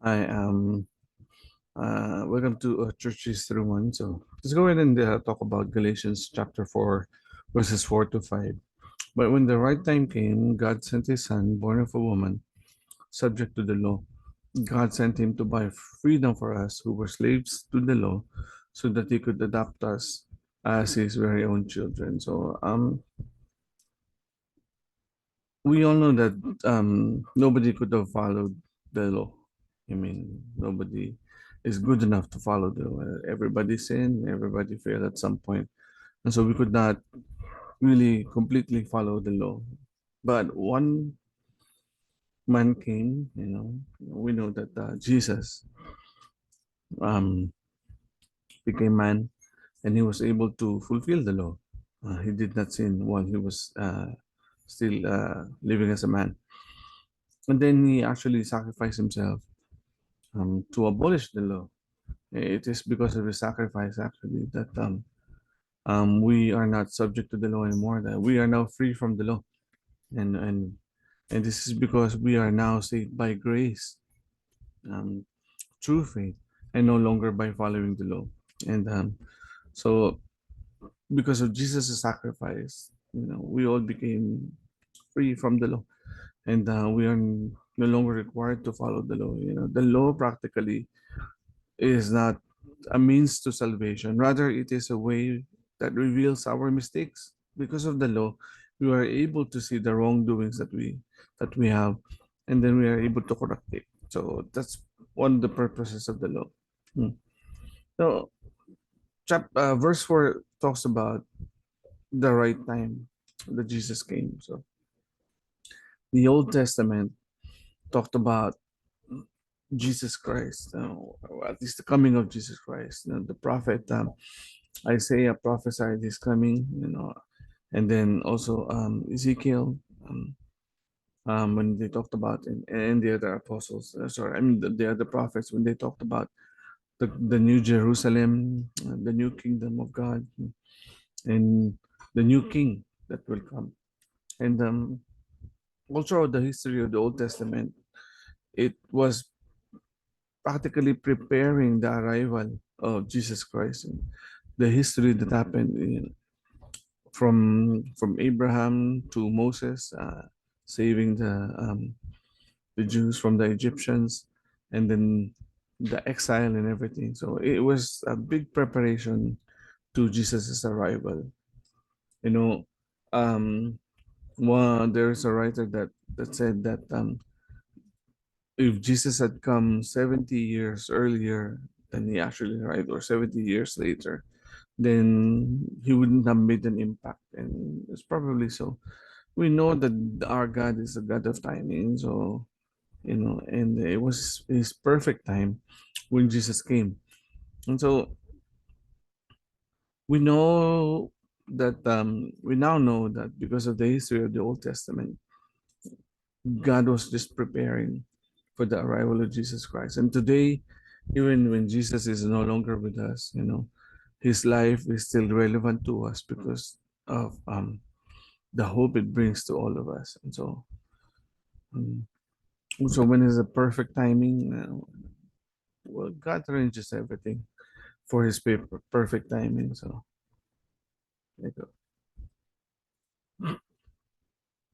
I am welcome to Church History 1. So let's go ahead and talk about Galatians chapter 4, verses 4 to 5. But when the right time came, God sent his son, born of a woman, subject to the law. God sent him to buy freedom for us who were slaves to the law, so that he could adopt us as his very own children. So we all know that nobody could have followed the law. I mean, nobody is good enough to follow the law. Everybody sinned, everybody failed at some point, and so we could not really completely follow the law. But one man came, we know that Jesus um, became man, and he was able to fulfill the law. He did not sin while he was still living as a man, and then he actually sacrificed himself to abolish the law. It is because of his sacrifice actually that we are not subject to the law anymore. That we are now free from the law, and and and this is because we are now saved by grace, um, through faith, and no longer by following the law. And so, because of Jesus' sacrifice, we all became free from the law, and we are no longer required to follow the law. The law practically is not a means to salvation. Rather, it is a way that reveals our mistakes. Because of the law, we are able to see the wrongdoings that we have, and then we are able to correct it. So that's one of the purposes of the law. Hmm. So, verse 4 talks about the right time that Jesus came. So the Old Testament talked about Jesus Christ, or at least the coming of Jesus Christ. The prophet Isaiah prophesied his coming, and then also Ezekiel, when they talked about, and the other apostles, sorry, I mean the other prophets, when they talked about the new Jerusalem, the new kingdom of God, and the new king that will come. And all throughout the history of the Old Testament, it was practically preparing the arrival of Jesus Christ. And the history that happened from Abraham to Moses, saving the Jews from the Egyptians, and then the exile and everything. So it was a big preparation to Jesus's arrival. You know, um, there's a writer that said that if Jesus had come 70 years earlier than he actually arrived, or 70 years later, then he wouldn't have made an impact. And it's probably so. We know that our God is a God of timing. So, and it was his perfect time when Jesus came. And so we now know that because of the history of the Old Testament, God was just preparing for the arrival of Jesus Christ. And today, even when Jesus is no longer with us, his life is still relevant to us because of the hope it brings to all of us. And um, so when is the perfect timing? Well, God arranges everything for his perfect timing. So there you go.